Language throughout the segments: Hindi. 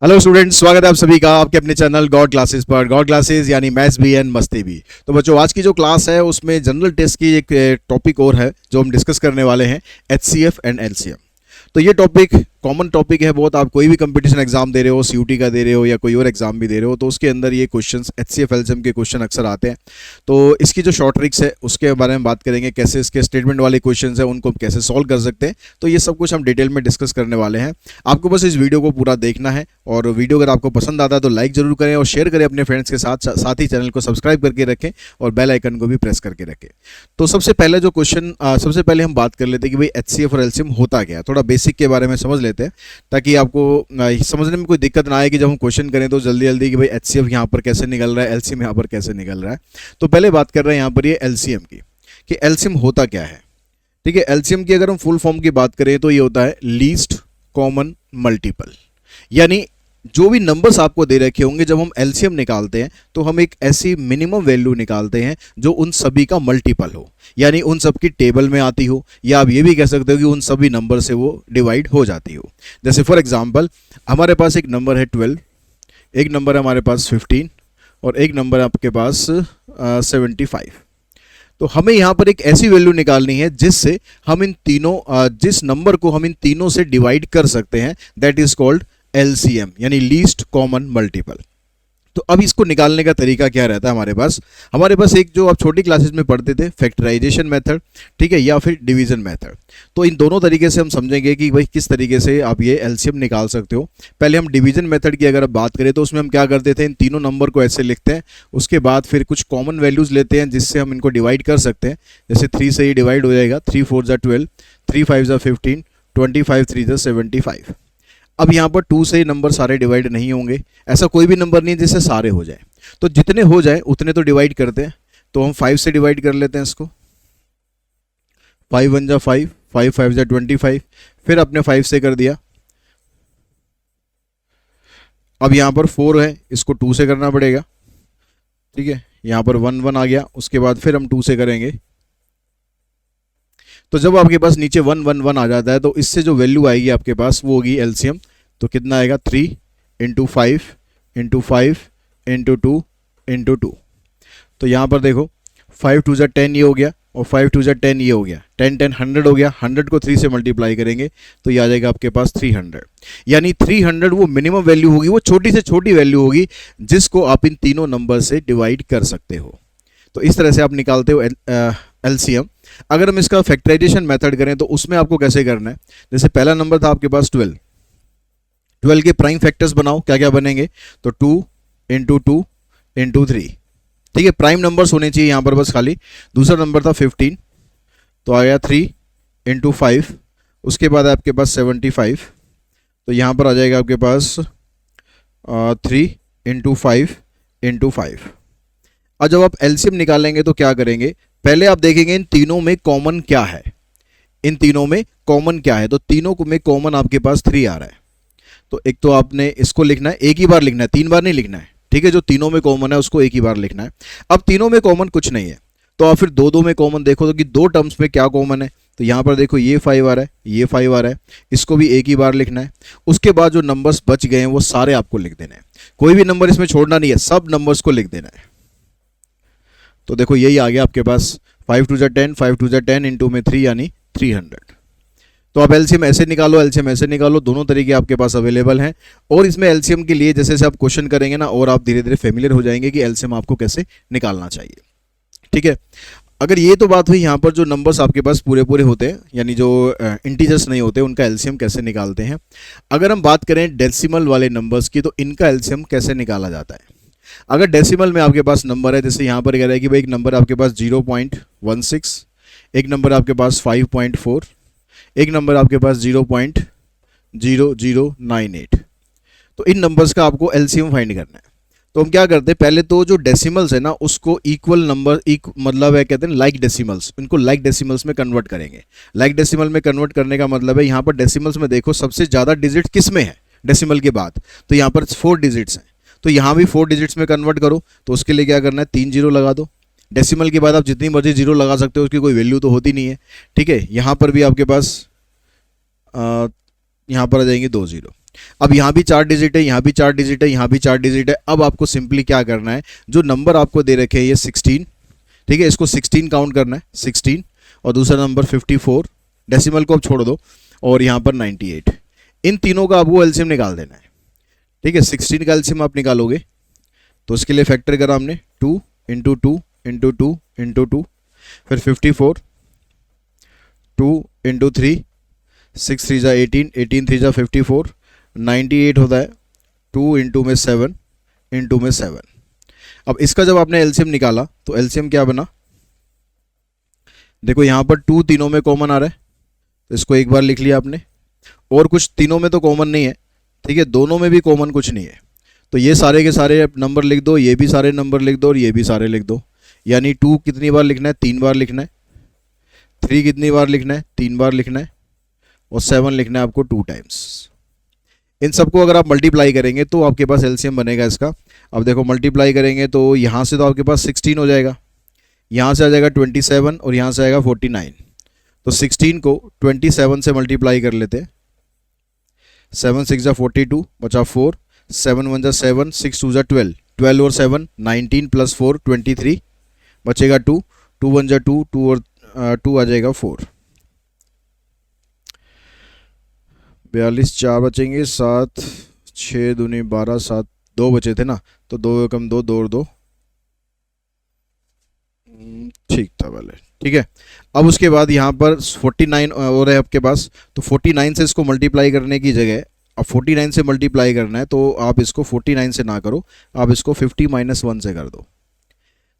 हेलो स्टूडेंट्स, स्वागत है आप सभी का आपके अपने चैनल गॉड क्लासेस पर। गॉड क्लासेस यानी मैथ्स भी एंड मस्ती भी। तो बच्चों, आज की जो क्लास है उसमें जनरल टेस्ट की एक टॉपिक और है जो हम डिस्कस करने वाले हैं, एचसीएफ एंड एलसीएम। तो ये टॉपिक कॉमन टॉपिक है बहुत। आप कोई भी कंपटीशन एग्जाम दे रहे हो, सीयूटी का दे रहे हो या कोई और एग्जाम भी दे रहे हो, तो उसके अंदर ये क्वेश्चंस एचसीएफ एलसीएम के क्वेश्चन अक्सर आते हैं। तो इसकी जो शॉर्ट ट्रिक्स है उसके बारे में बात करेंगे, कैसे इसके स्टेटमेंट वाले क्वेश्चंस हैं उनको हम कैसे सॉल्व कर सकते हैं। तो ये सब कुछ हम डिटेल में डिस्कस करने वाले हैं। आपको बस इस वीडियो को पूरा देखना है, और वीडियो अगर आपको पसंद आता है तो लाइक जरूर करें और शेयर करें अपने फ्रेंड्स के साथ। साथ ही चैनल को सब्सक्राइब करके रखें और बेल आइकन को भी प्रेस करके रखें। तो सबसे पहले जो क्वेश्चन सबसे पहले हम बात कर लेते हैं कि भाई एचसीएफ और एलसीएम होता क्या है। थोड़ा बेसिक के बारे में समझ लेते हैं ताकि आपको समझने में कोई दिक्कत ना आए कि जब हम क्वेश्चन करें तो जल्दी जल्दी कि भाई एचसीएफ यहाँ पर कैसे निकल रहा है, एलसीएम यहाँ पर कैसे निकल रहा है। तो पहले बात कर रहे हैं यहाँ पर ये एलसीएम की, कि एलसीएम होता क्या है। ठीक है, एलसीएम की अगर हम फुल फॉर्म की बात करें तो ये होता है लीस्ट कॉमन मल्टीपल। यानी जो भी नंबर्स आपको दे रखे होंगे, जब हम एलसीएम निकालते हैं तो हम एक ऐसी मिनिमम वैल्यू निकालते हैं जो उन सभी का मल्टीपल हो, यानी उन सब की टेबल में आती हो, या आप ये भी कह सकते हो कि उन सभी नंबर से वो डिवाइड हो जाती हो। जैसे फॉर एग्जांपल, हमारे पास एक नंबर है 12, एक नंबर है हमारे पास 15 और एक नंबर है आपके पास 75। तो हमें यहाँ पर एक ऐसी वैल्यू निकालनी है जिससे हम इन तीनों जिस नंबर को हम इन तीनों से डिवाइड कर सकते हैं, दैट इज कॉल्ड एलसीएम, यानी लीस्ट कॉमन मल्टीपल। तो अब इसको निकालने का तरीका क्या रहता है हमारे पास एक जो आप छोटी क्लासेस में पढ़ते थे, फैक्टराइजेशन मेथड, ठीक है, या फिर डिवीजन मेथड। तो इन दोनों तरीके से हम समझेंगे कि भाई किस तरीके से आप ये एलसीएम निकाल सकते हो। पहले हम डिवीजन मेथड की अगर आप बात करें तो उसमें हम क्या करते थे, इन तीनों नंबर को ऐसे लिखते हैं, उसके बाद फिर कुछ कॉमन वैल्यूज लेते हैं जिससे हम इनको डिवाइड कर सकते हैं। जैसे 3 से ही डिवाइड हो जाएगा, 3 4 ज़ा 12, 3 5 ज़ा 15, 25 3 ज़ा 75। अब यहाँ पर 2 से नंबर सारे डिवाइड नहीं होंगे, ऐसा कोई भी नंबर नहीं है जिससे सारे हो जाए। तो जितने हो जाए उतने तो डिवाइड करते हैं। तो हम 5 से डिवाइड कर लेते हैं इसको, 5 1 जा 5, 5 5 जा 25, फिर अपने 5 से कर दिया। अब यहाँ पर 4 है, इसको 2 से करना पड़ेगा। ठीक है, यहाँ पर 1 1 आ गया, उसके बाद फिर हम 2 से करेंगे। तो जब आपके पास नीचे 1 1 1 आ जाता है तो इससे जो वैल्यू आएगी आपके पास वो होगी एलसीएम। तो कितना आएगा, 3 इंटू 5 इंटू 5 इंटू 2 इंटू 2। तो यहाँ पर देखो, 5 2 ज़ा 10 ये हो गया, और 5 2 ज़ा 10 ये हो गया, 10 10 100 हो गया। 100 को 3 से मल्टीप्लाई करेंगे तो ये आ जाएगा आपके पास 300। यानी 300 वो मिनिमम वैल्यू होगी, वो छोटी से छोटी वैल्यू होगी जिसको आप इन तीनों नंबर से डिवाइड कर सकते हो। तो इस तरह से आप निकालते हो एलसीएम। अगर हम इसका फैक्टराइजेशन मेथड करें तो उसमें आपको कैसे करना है, जैसे पहला नंबर था आपके पास 12, 12 के प्राइम फैक्टर्स बनाओ, क्या क्या बनेंगे, तो 2 इंटू 2 इंटू 3। ठीक है, प्राइम नंबर्स होने चाहिए यहाँ पर बस खाली। दूसरा नंबर था 15, तो आ गया 3 इंटू 5, उसके बाद आपके पास 75, तो यहाँ पर आ जाएगा आपके पास 3 इंटू 5 इंटू 5। और जब आप एलसीएम निकालेंगे तो क्या करेंगे, पहले आप देखेंगे इन तीनों में कॉमन क्या है, इन तीनों में कॉमन क्या है। तो तीनों में कॉमन आपके पास 3 आ रहा है। तो एक तो आपने इसको लिखना है, एक ही बार लिखना है, 3 बार नहीं लिखना है। ठीक है, जो तीनों में कॉमन है उसको एक ही बार लिखना है। अब तीनों में कॉमन कुछ नहीं है तो आप फिर दो दो में कॉमन देखो तो कि दो टर्म्स में क्या कॉमन है। तो यहाँ पर देखो, ये 5 आ रहा है, ये 5 आ रहा है, इसको भी एक ही बार लिखना है। उसके बाद जो नंबर्स बच गए हैं वो सारे आपको लिख देने हैं, कोई भी नंबर इसमें छोड़ना नहीं है, सब नंबर्स को लिख देना है। तो देखो यही आ गया आपके पास 5 2 ज़ा 10, 5 2 ज़ा 10 इंटू में 3 यानी 300। तो आप एलसीएम ऐसे निकालो, एलसीएम ऐसे निकालो, दोनों तरीके आपके पास अवेलेबल हैं। और इसमें एलसीएम के लिए जैसे जैसे आप क्वेश्चन करेंगे ना, और आप धीरे धीरे फेमिलियर हो जाएंगे कि एलसीएम आपको कैसे निकालना चाहिए। ठीक है, अगर ये तो बात हुई यहाँ पर जो नंबर्स आपके पास पूरे पूरे होते हैं, यानी जो इंटीजर्स नहीं होते, उनका एलसीएम कैसे निकालते हैं। अगर हम बात करें डेसिमल वाले नंबर्स की, तो इनका एलसीएम कैसे निकाला जाता है। अगर डेसिमल में आपके पास नंबर है, जैसे यहाँ पर कह रहा है कि भाई एक नंबर आपके पास 0.16, एक नंबर आपके पास 5.4, एक नंबर आपके पास 0.0098। तो इन नंबर्स का आपको एलसीएम फाइंड करना है। तो हम क्या करते हैं, पहले तो जो डेसिमल्स है ना उसको इक्वल नंबर, मतलब है कहते हैं लाइक डेसिमल्स, इनको लाइक डेसिमल्स में कन्वर्ट करेंगे। लाइक डेसिमल में कन्वर्ट करने का मतलब है, यहाँ पर डेसिमल्स में देखो सबसे ज़्यादा डिजिट किस में है डेसिमल के बाद, तो यहाँ पर 4 डिजिट्स हैं। तो यहाँ भी 4 डिजिट्स में कन्वर्ट करो, तो उसके लिए क्या करना है, 3 जीरो लगा दो। डेसिमल के बाद आप जितनी मर्जी जीरो लगा सकते हो, उसकी कोई वैल्यू तो होती नहीं है। ठीक है, यहाँ पर भी आपके पास यहाँ पर आ जाएंगे 2 जीरो। अब यहाँ भी 4 डिजिट है, यहाँ भी 4 डिजिट है, यहाँ भी 4 डिजिट है। अब आपको सिंपली क्या करना है, जो नंबर आपको दे रखे हैं ये 16, ठीक है, इसको 16 काउंट करना है, 16, और दूसरा नंबर 54, डेसिमल को अब छोड़ दो, और यहाँ पर 98। इन तीनों का आपको एलसीएम निकाल देना है, ठीक है। 16 का एलसीएम आप निकालोगे तो उसके लिए फैक्टर करा हमने 2 इंटू 2 इंटू 2 इंटू 2, फिर 54, 2 इंटू 3, 6 3 जा 18, 18 3 जा 54, 98 होता है 2 इंटू में 7 इंटू में 7। अब इसका जब आपने एलसीएम निकाला तो एलसीएम क्या बना, देखो यहाँ पर 2 तीनों में कॉमन आ रहा है, तो इसको एक बार लिख लिया आपने, और कुछ तीनों में तो कॉमन नहीं है, ठीक है, दोनों में भी कॉमन कुछ नहीं है, तो ये सारे के सारे नंबर लिख दो, ये भी सारे नंबर लिख दो, और ये भी सारे लिख दो। यानी 2 कितनी बार लिखना है, 3 बार लिखना है, 3 कितनी बार लिखना है, 3 बार लिखना है, और 7 लिखना है आपको 2 टाइम्स। इन सबको अगर आप मल्टीप्लाई करेंगे तो आपके पास एलसीएम बनेगा इसका। अब देखो मल्टीप्लाई करेंगे तो यहाँ से तो आपके पास 16 हो जाएगा, यहाँ से आ जाएगा 27, और यहाँ से आएगा 49। तो 16 को 27 से मल्टीप्लाई कर लेते हैं, 7 6 जा 42, बचा 4, 7 1 जा 7, 6 2 जा 12, 12 और 7 19 प्लस 4 23, बचेगा 2, 2 1 जा 2, 2 और 2 आ जाएगा 4, 42 4 बचेंगे, 7 6 दूनी 12, 7 2 बचे थे ना, तो 2 कम 2, 2 और 2, ठीक था पहले, ठीक है। अब उसके बाद यहाँ पर 49 और है आपके पास, तो 49 से इसको मल्टीप्लाई करने की जगह, अब 49 से मल्टीप्लाई करना है तो आप इसको 49 से ना करो, आप इसको 50 - 1 से कर दो।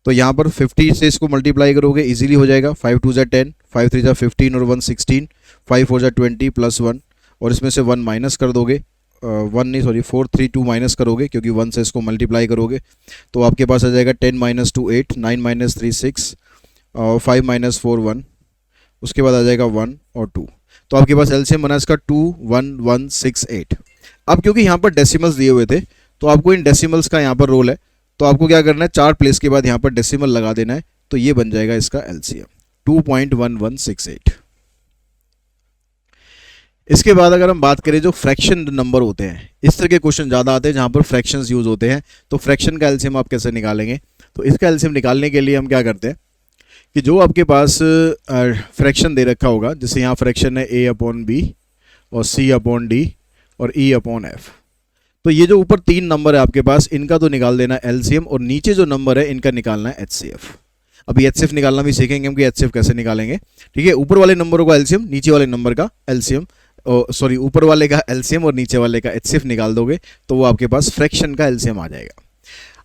तो यहाँ पर 50 से इसको मल्टीप्लाई करोगे इजीली हो जाएगा, 5 2 जा 10, 5 3 जा 15 और 1 16, 5 4 जा 20 प्लस 1, और इसमें से 1 माइनस कर दोगे, 1 नहीं सॉरी 4 3 2 माइनस करोगे, क्योंकि 1 से इसको मल्टीप्लाई करोगे, तो आपके पास आ जाएगा 10 - 2 8, 9 - 3 6, और 5 - 4 1, उसके बाद आ जाएगा 1 और 2। तो आपके पास एलसीएम बना इसका 2 1 1 6 8। अब क्योंकि यहाँ पर डेसिमल्स दिए हुए थे तो आपको इन डेसिमल्स का यहाँ पर रोल है, तो आपको क्या करना है, 4 प्लेस के बाद यहाँ पर डेसिमल लगा देना है, तो ये बन जाएगा इसका एलसीएम 2.1168। इसके बाद अगर हम बात करें जो फ्रैक्शन नंबर होते हैं, इस तरह के क्वेश्चन ज़्यादा आते हैं जहाँ पर फ्रैक्शंस यूज़ होते हैं, तो फ्रैक्शन का एलसीएम आप कैसे निकालेंगे। तो इसका एलसीएम निकालने के लिए हम क्या करते हैं कि जो आपके पास फ्रैक्शन दे रखा होगा, जैसे यहाँ फ्रैक्शन है A/B और C/D और E/F, तो ये जो ऊपर 3 नंबर है आपके पास, इनका तो निकाल देना एलसीएम, और नीचे जो नंबर है इनका निकालना है एचसीएफ। अभी एचसीएफ निकालना भी सीखेंगे हम कि एचसीएफ कैसे निकालेंगे, ठीक है। ऊपर वाले नंबरों का एलसीएम, नीचे वाले नंबर का एलसीएम, सॉरी ऊपर वाले का एलसीएम और नीचे वाले का एचसीएफ निकाल दोगे तो वो आपके पास फ्रैक्शन का एलसीएम आ जाएगा।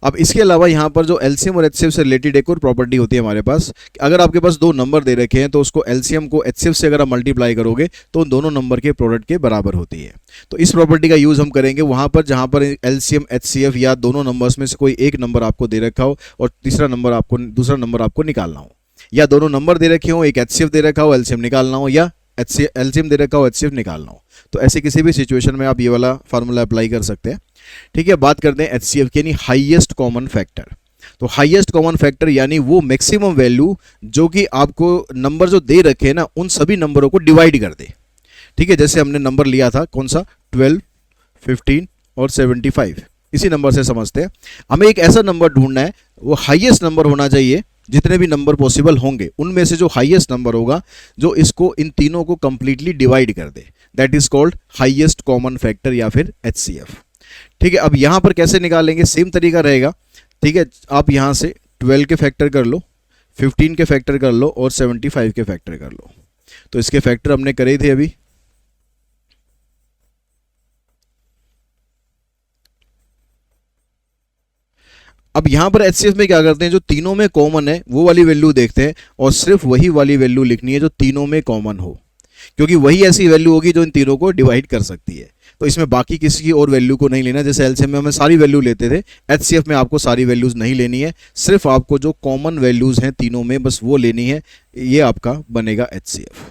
अब इसके अलावा यहाँ पर जो एलसीएम और एचसीएफ से रिलेटेड एक और प्रॉपर्टी होती है हमारे पास, अगर आपके पास 2 नंबर दे रखे हैं तो उसको एलसीएम को एचसीएफ से अगर आप मल्टीप्लाई करोगे तो उन दोनों नंबर के प्रोडक्ट के बराबर होती है। तो इस प्रॉपर्टी का यूज़ हम करेंगे वहाँ पर जहाँ पर एलसीएम एचसीएफ या दोनों नंबर्स में से कोई एक नंबर आपको दे रखा हो और दूसरा नंबर आपको निकालना हो, या दोनों नंबर दे रखे हो, एक एचसीएफ दे रखा हो, एलसीएम निकालना हो, या एलसीएम दे रखा हो, एचसीएफ निकालना हो, तो ऐसे किसी भी सिचुएशन में आप ये वाला फार्मूला अप्लाई कर सकते हैं, ठीक है। बात करते हैं एचसीएफ की, यानी हाईएस्ट कॉमन फैक्टर। तो हाईएस्ट कॉमन फैक्टर यानी वो मैक्सिमम वैल्यू जो कि आपको नंबर जो दे रखे हैं ना उन सभी नंबरों को डिवाइड कर दे, ठीक है। जैसे हमने नंबर लिया था कौन सा, 12 15 और 75, इसी नंबर से समझते हैं। हमें एक ऐसा नंबर ढूंढना है, वो हाईएस्ट नंबर होना चाहिए, जितने भी नंबर पॉसिबल होंगे उनमें से जो हाईएस्ट नंबर होगा जो इसको इन तीनों को कंप्लीटली डिवाइड कर दे, that is called highest common factor या फिर एचसीएफ, ठीक है। अब यहां पर कैसे निकालेंगे, सेम तरीका रहेगा, ठीक है। आप यहां से 12 के फैक्टर कर लो, 15 के फैक्टर कर लो और 75 के फैक्टर कर लो। तो इसके फैक्टर हमने करे थे अभी, अब यहां पर एचसीएफ में क्या करते हैं, जो तीनों में कॉमन है वो वाली वैल्यू देखते हैं और सिर्फ वही वाली वैल्यू लिखनी है जो तीनों में कॉमन हो, क्योंकि वही ऐसी वैल्यू होगी जो इन तीनों को डिवाइड कर सकती है। तो इसमें बाकी किसी की और वैल्यू को नहीं लेना, जैसे एलसीएम में हमें सारी वैल्यू लेते थे, एचसीएफ में आपको सारी वैल्यूज नहीं लेनी है, सिर्फ आपको जो कॉमन वैल्यूज हैं तीनों में बस वो लेनी है, ये आपका बनेगा एचसीएफ।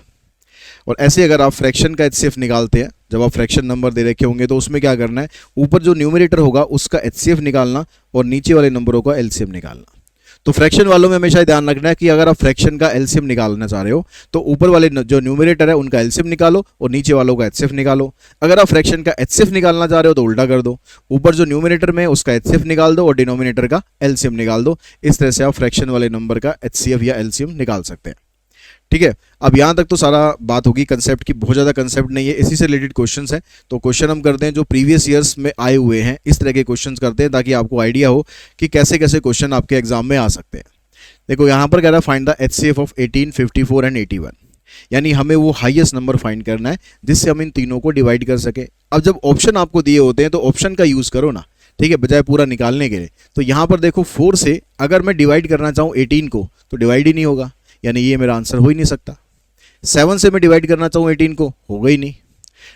और ऐसे अगर आप फ्रैक्शन का एचसीएफ निकालते हैं, जब आप फ्रैक्शन नंबर दे रखे होंगे तो उसमें क्या करना है, ऊपर जो न्यूमरेटर होगा उसका एचसीएफ निकालना और नीचे वाले नंबरों का एलसीएम निकालना। तो फ्रैक्शन वालों में हमेशा ध्यान रखना है कि अगर आप फ्रैक्शन का एलसीएम निकालना चाह रहे हो तो ऊपर वाले जो न्यूमरेटर है उनका एलसीएम निकालो और नीचे वालों का एचसीएफ निकालो। अगर आप फ्रैक्शन का एचसीएफ निकालना चाह रहे हो तो उल्टा कर दो, ऊपर जो न्यूमरेटर में उसका एचसीएफ निकाल दो और डिनोमिनेटर का एलसीएम निकाल दो। इस तरह से आप फ्रैक्शन वाले नंबर का एचसीएफ या एलसीएम निकाल सकते हैं। ठीक है, अब यहाँ तक तो सारा बात होगी, कंसेप्ट की बहुत ज़्यादा कंसेप्ट नहीं है, इसी से रिलेटेड क्वेश्चंस हैं। तो क्वेश्चन हम करते हैं जो प्रीवियस ईयर्स में आए हुए हैं, इस तरह के क्वेश्चंस करते हैं ताकि आपको आइडिया हो कि कैसे कैसे क्वेश्चन आपके एग्जाम में आ सकते हैं। देखो यहाँ पर कह रहा है find the HCF of 18, 54 and 81, यानी हमें वो हाईएस्ट नंबर फाइंड करना है जिससे हम इन तीनों को डिवाइड कर सके। अब जब ऑप्शन आपको दिए होते हैं तो ऑप्शन का यूज़ करो ना, ठीक है, बजाय पूरा निकालने के लिए। तो यहाँ पर देखो 4 से अगर मैं डिवाइड करना चाहूँ 18 को तो डिवाइड ही नहीं होगा, यानी ये मेरा आंसर हो ही नहीं सकता। 7 से मैं डिवाइड करना चाहूँ 18 को, होगा ही नहीं।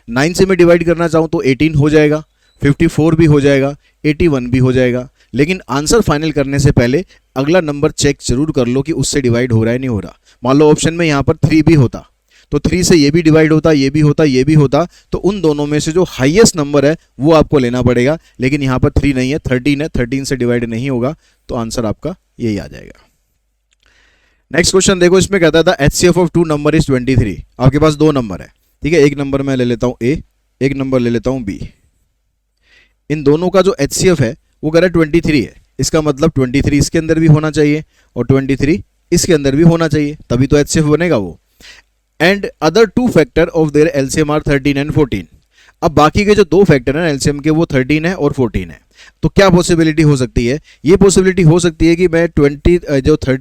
9 से मैं डिवाइड करना चाहूँ तो 18 हो जाएगा, 54 भी हो जाएगा, 81 भी हो जाएगा। लेकिन आंसर फाइनल करने से पहले अगला नंबर चेक जरूर कर लो कि उससे डिवाइड हो रहा है नहीं हो रहा। मान लो ऑप्शन में यहाँ पर 3 भी होता तो 3 से ये भी डिवाइड होता, ये भी होता, ये भी होता, तो उन दोनों में से जो हाईएस्ट नंबर है वो आपको लेना पड़ेगा। लेकिन यहाँ पर 3 नहीं है, 13 है, 13 से डिवाइड नहीं होगा, तो आंसर आपका यही आ जाएगा। नेक्स्ट क्वेश्चन देखो, इसमें कहता था एचसीएफ ऑफ 2 नंबर इज 23। आपके पास 2 नंबर है, ठीक है, एक नंबर मैं ले लेता हूँ ए, एक नंबर ले लेता हूँ बी। इन दोनों का जो एचसीएफ है वो कह रहा है 23 है। इसका मतलब 23 इसके अंदर भी होना चाहिए और 23 इसके अंदर भी होना चाहिए, तभी तो एचसीएफ बनेगा वो। And other 2 factor of their LCM are 13 and 14। अब बाकी के जो 2 फैक्टर हैं एलसीएम के वो 13 है और 14 है। तो क्या पॉसिबिलिटी हो सकती है? ये पॉसिबिलिटी हो सकती है कि मैं 13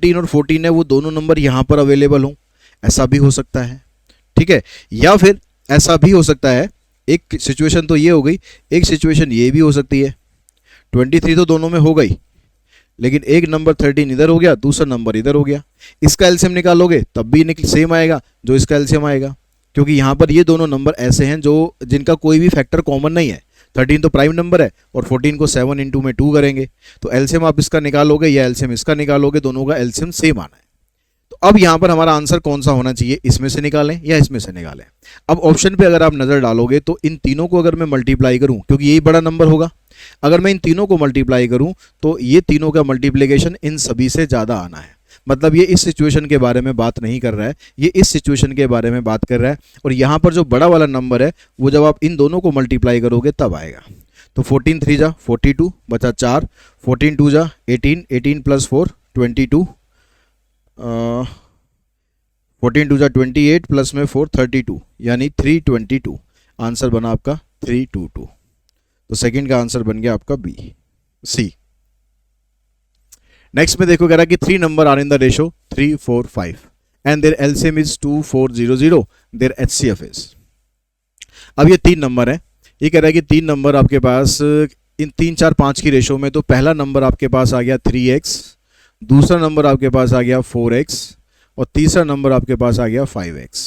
और 14 है वो दोनों नंबर यहाँ पर अवेलेबल हों, ऐसा भी हो सकता है, ठीक है। या फिर ऐसा भी हो सकता है, एक सिचुएशन तो ये हो गई, एक सिचुएशन ये भी हो सकती है, 23 तो दोनों में हो गई, लेकिन एक नंबर 13 इधर हो गया, दूसरा नंबर इधर हो गया। इसका एलसीएम निकालोगे तब भी सेम आएगा जो इसका एलसीएम आएगा, क्योंकि यहाँ पर ये दोनों नंबर ऐसे हैं जो जिनका कोई भी फैक्टर कॉमन नहीं है। 13 तो प्राइम नंबर है और 14 को 7 × में 2 करेंगे, तो एलसीएम आप इसका निकालोगे या एलसीएम इसका निकालोगे, दोनों का एलसीएम सेम आना है। तो अब यहाँ पर हमारा आंसर कौन सा होना चाहिए, इसमें से निकालें या इसमें से निकालें। अब ऑप्शन पे अगर आप नज़र डालोगे तो इन तीनों को अगर मैं मल्टीप्लाई करूँ, क्योंकि यही बड़ा नंबर होगा, अगर मैं इन तीनों को मल्टीप्लाई करूँ तो ये तीनों का मल्टीप्लिकेशन इन सभी से ज़्यादा आना है। मतलब ये इस सिचुएशन के बारे में बात नहीं कर रहा है, ये इस सिचुएशन के बारे में बात कर रहा है। और यहाँ पर जो बड़ा वाला नंबर है वो जब आप इन दोनों को मल्टीप्लाई करोगे तब आएगा। तो 14 3 जा 42 बचा 4, 14 2 जा 18, 18 + 4 22, 14 2 जा 28 प्लस में 4 32, यानी 322। आंसर बना आपका 322। तो सेकंड का आंसर बन गया आपका बी, सी। नेक्स्ट में देखो कह रहा है कि 3 number are in the ratio 3 4 5 and their LCM is 2 4 0 0, their HCF is. अब ये 3 नंबर है, ये कह रहा है कि 3 नंबर आपके पास इन 3 4 5 की रेशो में, तो पहला नंबर आपके पास आ गया 3x, दूसरा नंबर आपके पास आ गया 4x और तीसरा नंबर आपके पास आ गया 5x।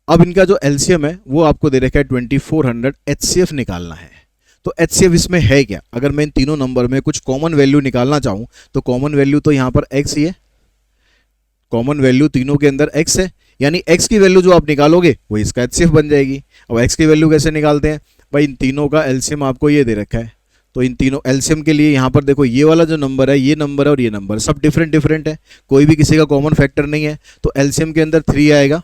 अब इनका जो एलसीएम है वो आपको दे रखा है 2400, एचसीएफ निकालना है। तो एचसीएफ इसमें है क्या? अगर मैं इन तीनों नंबर में कुछ कॉमन वैल्यू निकालना चाहूँ तो कॉमन वैल्यू तो यहाँ पर x ही है, कॉमन वैल्यू तीनों के अंदर x है, यानी x की वैल्यू जो आप निकालोगे वो इसका एचसीएफ बन जाएगी। अब x की वैल्यू कैसे निकालते हैं भाई? इन तीनों का एलसीएम आपको ये दे रखा है, तो इन तीनों एलसीएम के लिए यहाँ पर देखो ये वाला जो नंबर है, ये नंबर है और ये नंबर सब डिफरेंट डिफरेंट है, कोई भी किसी का कॉमन फैक्टर नहीं है। तो एलसीएम के अंदर 3 आएगा,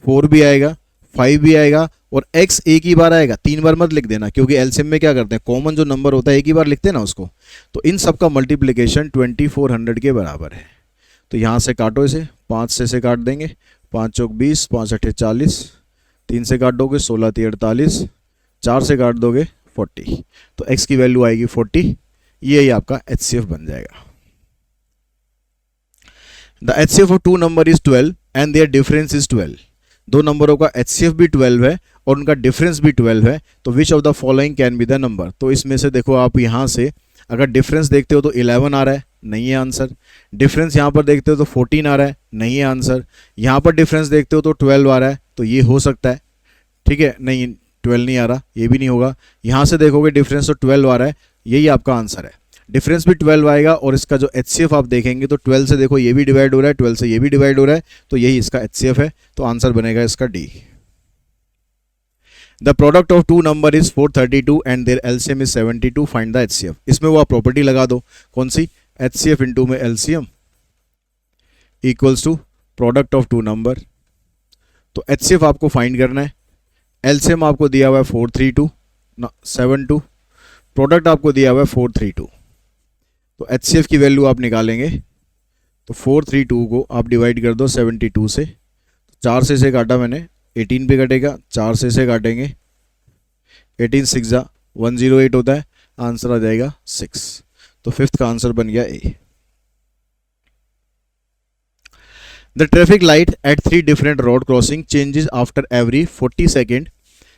4 भी आएगा, 5 भी आएगा और x एक ही बार आएगा, 3 बार मत लिख देना, क्योंकि एलसीएम में क्या करते हैं, कॉमन जो नंबर होता है एक ही बार लिखते हैं ना उसको। तो इन सब का मल्टीप्लिकेशन 2400 के बराबर है। तो यहाँ से काटो इसे, 5 से काट देंगे, 5 चौक 20, 5 8 40, 3 से काट दोगे 16 3 48, 4 से काट दोगे 40, तो x की वैल्यू आएगी 40। ये आपका एचसीएफ बन जाएगा। The HCF of 2 number is 12 and their difference is 12। 2 नंबरों का एचसीएफ भी 12 है और उनका डिफरेंस भी 12 है। तो which of the following can be the number? तो इसमें से देखो आप यहाँ से अगर डिफरेंस देखते हो तो 11 आ रहा है, नहीं है आंसर। डिफरेंस यहाँ पर देखते हो तो 14 आ रहा है, नहीं है आंसर। यहाँ पर डिफरेंस देखते हो तो 12 आ रहा है, तो ये हो सकता है, ठीक है, नहीं 12 नहीं आ रहा, ये भी नहीं होगा। यहाँ से देखोगे डिफरेंस तो 12 आ रहा है, यही आपका आंसर है। डिफरेंस भी 12 आएगा और इसका जो एचसीएफ आप देखेंगे तो 12 से देखो ये भी डिवाइड हो रहा है, 12 से ये भी डिवाइड हो रहा है, तो यही इसका एचसीएफ है। तो आंसर बनेगा इसका D. The product of 2 number is 432 and their LCM is 72, find the HCF. इसमें वो आप प्रॉपर्टी लगा दो, कौन सी? HCF इंटू में LCM equals to product of two number. तो HCF आपको फाइंड करना है, LCM आपको दिया हुआ है 432 ना 72, प्रोडक्ट आपको दिया हुआ है 432। तो HCF की वैल्यू आप निकालेंगे तो 432 को आप डिवाइड कर दो 72 से, 4 से काटा मैंने 18 पे कटेगा, 4 से काटेंगे 18 6 जा 108 होता है, आंसर आ जाएगा 6। तो फिफ्थ का आंसर बन गया A. The traffic light at 3 different road crossing changes after every 40 second,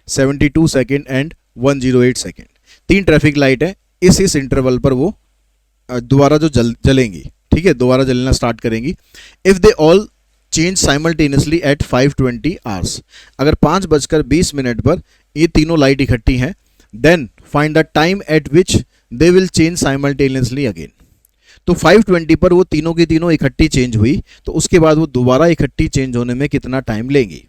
72 second and 108 second. 3 traffic light है, इस इंटरवल पर वो दोबारा जो जलेंगी, ठीक है, दोबारा जलना स्टार्ट करेंगी। If they all change simultaneously at 5:20 hours, अगर 5:20 पर ये तीनों लाइट इकट्ठी हैं, then find the time at which they will change simultaneously again. तो 5:20 पर वो तीनों की तीनों इकट्ठी चेंज हुई, तो उसके बाद वो दोबारा इकट्ठी चेंज होने में कितना टाइम लेंगी।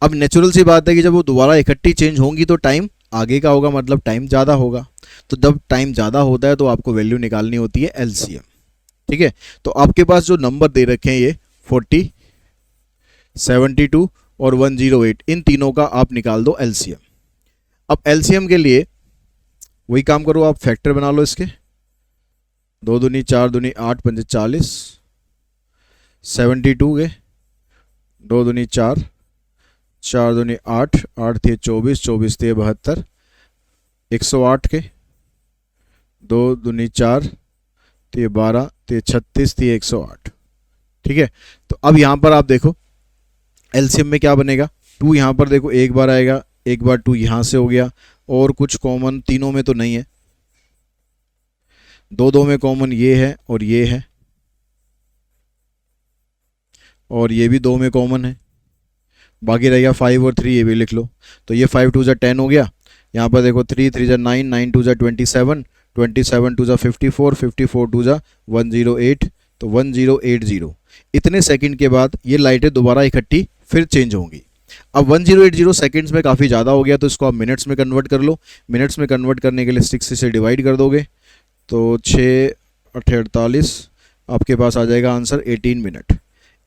अब नेचुरल सी बात है कि जब वो दोबारा इकट्ठी चेंज होंगी तो टाइम आगे का होगा, मतलब टाइम ज़्यादा होगा। तो जब टाइम ज़्यादा होता है तो आपको वैल्यू निकालनी होती है LCM, ठीक है। तो आपके पास जो नंबर दे रखे हैं ये 40, 72 और 108, इन तीनों का आप निकाल दो LCM। अब LCM के लिए वही काम करो, आप फैक्टर बना लो इसके, 2 दूनी 4 दूनी 8 पंजे 40, 72 के 2 दूनी 4, 4 दूनी 8, 8 थे 24, 24 थे 72, 108 के 2 दूनी 4 थे 12 थे 36 थे 108, ठीक है। तो अब यहाँ पर आप देखो LCM में क्या बनेगा, 2 यहाँ पर देखो एक बार आएगा, एक बार 2 यहाँ से हो गया, और कुछ कॉमन तीनों में तो नहीं है, 2 में कॉमन ये है और ये है, और ये भी 2 में कॉमन है, बाकी रह गया 5 और 3, ये भी लिख लो। तो ये 5 2 10 हो गया, यहाँ पर देखो 3 3 9, 9 2 27, 27 2 54, 54 2 108, तो 1080। इतने सेकंड के बाद ये लाइटें दोबारा इकट्ठी फिर चेंज होंगी। अब 1080 सेकंड्स में काफ़ी ज़्यादा हो गया, तो इसको आप मिनट्स में कन्वर्ट कर लो। मिनट्स में कन्वर्ट करने के लिए 6 से डिवाइड कर दोगे तो 6 8 48, आपके पास आ जाएगा आंसर 18 मिनट।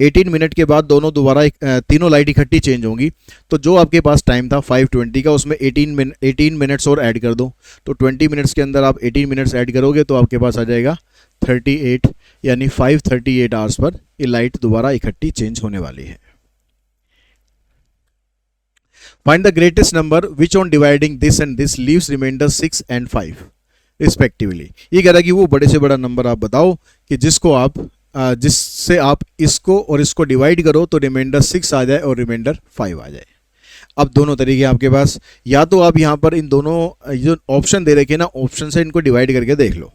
18 मिनट के बाद दोनों दोबारा तीनों लाइट इकट्ठी चेंज होंगी। तो जो आपके पास टाइम था 5:20 का, उसमें 18 मिनट्स और ऐड कर दो। तो 20 मिनट्स के अंदर आप 18 मिनट्स ऐड करोगे तो आपके पास आ जाएगा 38, यानी 538 आवर्स पर ये लाइट दोबारा इकट्ठी चेंज होने वाली है। Find the greatest number which on dividing this and this leaves remainder 6 and 5 respectively. ये कह रहा है कि वो बड़े से बड़ा नंबर आप बताओ कि जिससे आप इसको और इसको डिवाइड करो तो रिमाइंडर 6 आ जाए और रिमाइंडर 5 आ जाए। अब दोनों तरीके हैं आपके पास, या तो आप यहाँ पर इन दोनों जो ऑप्शन दे रखे ना, ऑप्शन से इनको डिवाइड करके देख लो।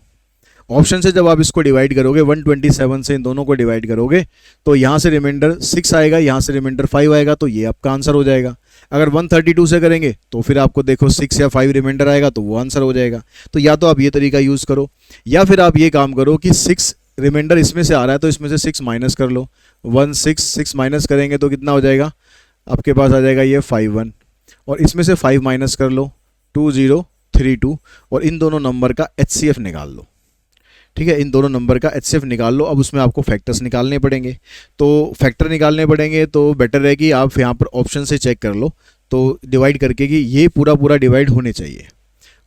ऑप्शन से जब आप इसको डिवाइड करोगे 127 से इन दोनों को डिवाइड करोगे तो यहाँ से रिमाइंडर 6 आएगा, यहाँ से रिमाइंडर 5 आएगा, तो ये आपका आंसर हो जाएगा। अगर 132 से करेंगे तो फिर आपको देखो 6 या 5 रिमाइंडर आएगा, तो वो आंसर हो जाएगा। तो या तो आप ये तरीका यूज़ करो, या फिर आप ये काम करो कि 6 रिमाइंडर इसमें से आ रहा है तो इसमें से 6 माइनस कर लो। 6 माइनस करेंगे तो कितना हो जाएगा, आपके पास आ जाएगा ये 51, और इसमें से 5 माइनस कर लो 2032, और इन दोनों नंबर का HCF निकाल लो। ठीक है, इन दोनों नंबर का HCF निकाल लो। अब उसमें आपको फैक्टर्स निकालने पड़ेंगे, तो फैक्टर निकालने पड़ेंगे तो बेटर है कि आप यहाँ पर ऑप्शन से चेक कर लो, तो डिवाइड करके कि ये पूरा डिवाइड होने चाहिए।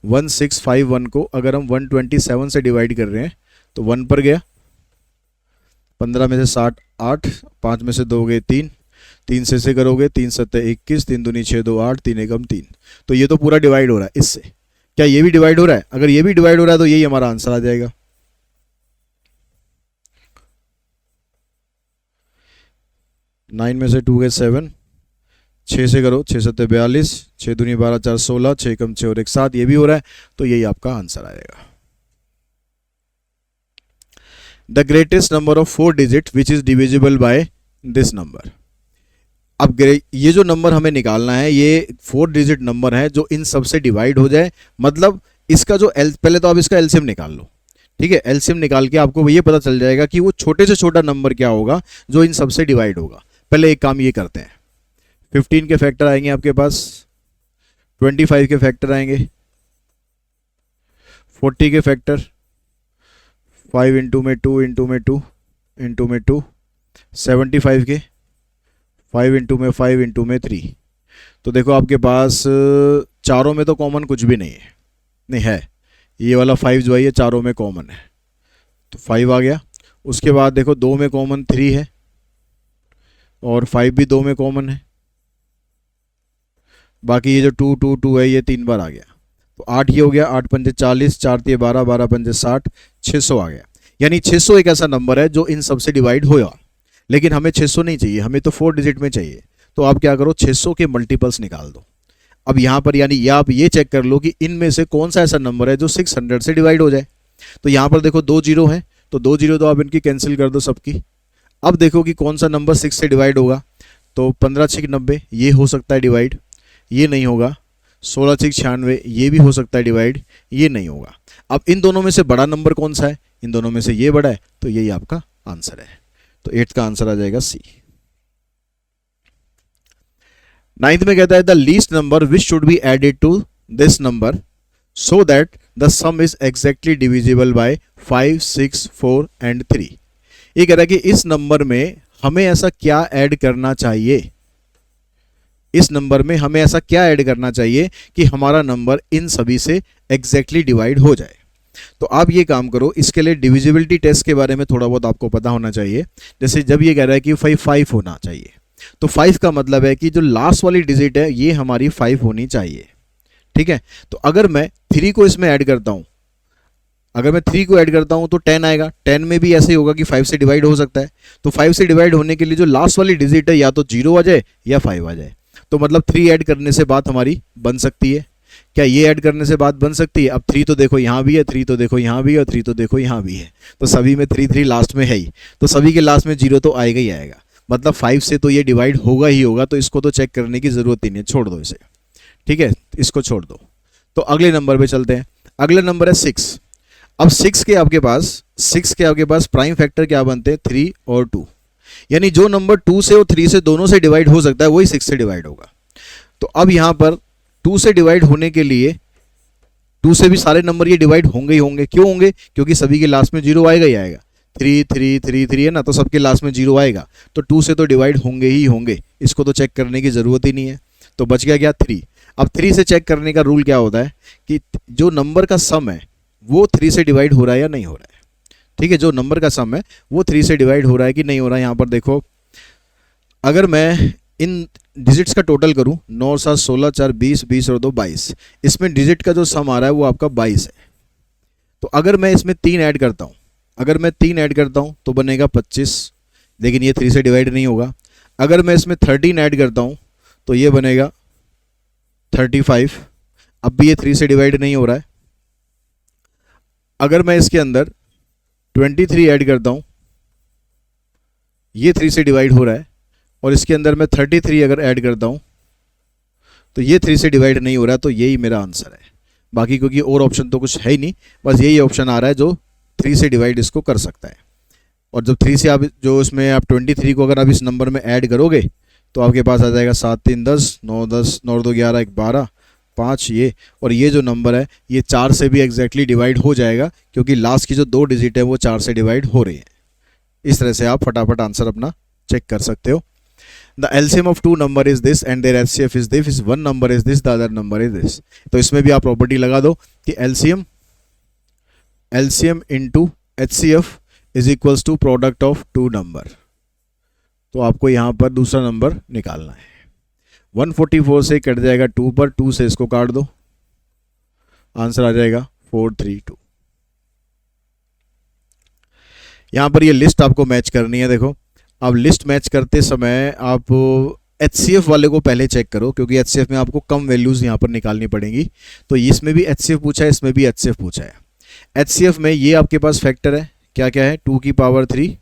1651 को अगर हम 127 से डिवाइड कर रहे हैं तो 1 पर गया, 15 में से 60 8, 5 में से 2 गए 3, 3 से करोगे 3 7 21, 3 दूनी 6 2 8, 3 एकम 3। तो ये तो पूरा डिवाइड हो रहा है इससे। क्या ये भी डिवाइड हो रहा है? अगर ये भी डिवाइड हो रहा है तो यही हमारा आंसर आ जाएगा। नाइन में से 2 गए 7, 6 से करो 6 7 42, 6 दूनी 12 4 16, 6 कम 6 और 1 7, ये भी हो रहा है, तो यही आपका आंसर आएगा। The greatest number of 4 digit which is divisible by this number. अब ये जो नंबर हमें निकालना है ये 4 डिजिट नंबर है जो इन सब से डिवाइड हो जाए, मतलब इसका जो पहले तो आप इसका एलसीएम निकाल लो। ठीक है, एलसीएम निकाल के आपको ये पता चल जाएगा कि वो छोटे से छोटा नंबर क्या होगा जो इन सब से डिवाइड होगा। पहले एक काम ये करते हैं, 15 के फैक्टर आएंगे आपके पास, 25 के फैक्टर आएंगे, 40 के फैक्टर, 5 इंटू में 2 इंटू में 2 इंटू में 2 75 के 5 इंटू में 5 इंटू में 3। तो देखो आपके पास चारों में तो कॉमन कुछ भी नहीं है, नहीं है, ये वाला 5 जो है ये चारों में कॉमन है, तो 5 आ गया। उसके बाद देखो 2 में कॉमन 3 है और 5 भी 2 में कॉमन है, बाकी ये जो 2 2 2 है ये 3 बार आ गया, तो 8 ये हो गया, 8 पंजे 40, 4 तिये 12, 12 पंजे 60, 600 आ गया। यानी 600 एक ऐसा नंबर है जो इन सबसे डिवाइड होगा, लेकिन हमें 600 नहीं चाहिए, हमें तो 4 डिजिट में चाहिए। तो आप क्या करो, 600 के मल्टीपल्स निकाल दो। अब यहाँ पर यानी आप ये चेक कर लो कि इनमें से कौन सा ऐसा नंबर है जो 600 से डिवाइड हो जाए। तो यहाँ पर देखो 2 जीरो हैं, तो 2 जीरो तो आप इनकी कैंसिल कर दो सबकी। अब देखो कि कौन सा नंबर 6 से डिवाइड होगा, तो 15 6 90 ये हो सकता है डिवाइड, ये नहीं होगा। 16 6 96 ये भी हो सकता है डिवाइड, ये नहीं होगा। अब इन दोनों में से बड़ा नंबर कौन सा है, इन दोनों में से ये बड़ा है, तो यही आपका आंसर है। तो 8 का आंसर आ जाएगा सी। 9th में कहता है the least number which should be added to this number so that the sum is exactly divisible by 5 6 4 and 3। ये कह रहा है कि इस नंबर में हमें ऐसा क्या ऐड करना चाहिए, इस नंबर में हमें ऐसा क्या ऐड करना चाहिए कि हमारा नंबर इन सभी से एग्जैक्टली डिवाइड हो जाए। तो आप ये काम करो, इसके लिए डिविजिबिलिटी टेस्ट के बारे में थोड़ा बहुत आपको पता होना चाहिए। जैसे जब ये कह रहा है कि 5 होना चाहिए, तो 5 का मतलब है कि जो लास्ट वाली डिजिट है ये हमारी 5 होनी चाहिए, ठीक है। तो अगर मैं 3 को इसमें ऐड करता हूं, अगर मैं 3 को ऐड करता हूं तो 10 आएगा। 10 में भी ऐसे ही होगा कि 5 से डिवाइड हो सकता है। तो 5 से डिवाइड होने के लिए जो लास्ट वाली डिजिट है या तो 0 आ जाए या 5 आ जाए। तो मतलब 3 ऐड करने से बात हमारी बन सकती है। क्या ये ऐड करने से बात बन सकती है? अब 3 तो देखो यहाँ भी है, 3 तो देखो यहाँ भी है, और 3 तो देखो यहाँ भी है, तो सभी में 3 3 लास्ट में है ही, तो सभी के लास्ट में 0 तो आएगा ही आएगा। मतलब 5 से तो ये डिवाइड होगा ही होगा, तो इसको तो चेक करने की ज़रूरत ही नहीं है, छोड़ दो इसे, ठीक है, इसको छोड़ दो। तो अगले नंबर पे चलते हैं। अगला नंबर है 6। अब 6 के आपके पास प्राइम फैक्टर क्या बनते हैं, 3 और 2। यानी जो नंबर 2 से और 3 से दोनों से डिवाइड हो सकता है वही 6 से डिवाइड होगा। तो अब यहाँ पर 2 से डिवाइड होने के लिए 2 से भी सारे नंबर ये डिवाइड होंगे ही होंगे। क्यों होंगे? क्योंकि सभी के लास्ट में 0 आएगा ही आएगा। 3 3 3 3 है ना, तो सबके लास्ट में 0 आएगा, तो 2 से तो डिवाइड होंगे ही होंगे, इसको तो चेक करने की ज़रूरत ही नहीं है। तो बच गया क्या, 3। अब 3 से चेक करने का रूल क्या होता है कि जो नंबर का सम है वो 3 से डिवाइड हो रहा है या नहीं हो रहा है, ठीक है। जो नंबर का सम है वो 3 से डिवाइड हो रहा है कि नहीं हो रहा है। यहाँ पर देखो, अगर मैं इन डिजिट्स का टोटल करूं, 9 7 16 4 20 20 और 2 22, इसमें डिजिट का जो सम आ रहा है वो आपका 22 है। तो अगर मैं इसमें 3 ऐड करता हूं, तो बनेगा 25, लेकिन ये 3 से डिवाइड नहीं होगा। अगर मैं इसमें 13 ऐड करता हूं तो ये बनेगा 35, अब भी ये 3 से डिवाइड नहीं हो रहा है। अगर मैं इसके अंदर 23 ऐड करता हूं, ये 3 से डिवाइड हो रहा है, और इसके अंदर मैं 33 अगर ऐड करता हूं तो ये 3 से डिवाइड नहीं हो रहा है। तो यही मेरा आंसर है। बाकी क्योंकि और ऑप्शन तो कुछ है ही नहीं, बस यही ऑप्शन आ रहा है जो 3 से डिवाइड इसको कर सकता है। और जब 3 से आप जो इसमें आप 23 को अगर आप इस नंबर में ऐड करोगे तो आपके पास आ जाएगा 7 3 10, 9 10, 9 2 11, 1 12, 5 ये, और ये जो नंबर है ये 4 से भी एग्जैक्टली डिवाइड हो जाएगा, क्योंकि लास्ट की जो 2 डिजिट है वो 4 से डिवाइड हो रही है। इस तरह से आप फटाफट आंसर अपना चेक कर सकते हो। The LCM of two number is this and their HCF is this, one number is this, the other number is this। तो इसमें भी आप प्रॉपर्टी लगा दो कि LCM into HCF is equals to product of two number। तो आपको यहाँ पर दूसरा नंबर निकालना है। 144 से कट जाएगा 2 पर, 2 से इसको काट दो, आंसर आ जाएगा 432। यहाँ पर ये लिस्ट आपको मैच करनी है। देखो, अब लिस्ट मैच करते समय आप HCF वाले को पहले चेक करो, क्योंकि HCF में आपको कम वैल्यूज़ यहाँ पर निकालनी पड़ेंगी। तो इसमें भी HCF पूछा है, इसमें भी HCF पूछा है। HCF में ये आपके पास फैक्टर है, क्या क्या है, 2 की पावर 3,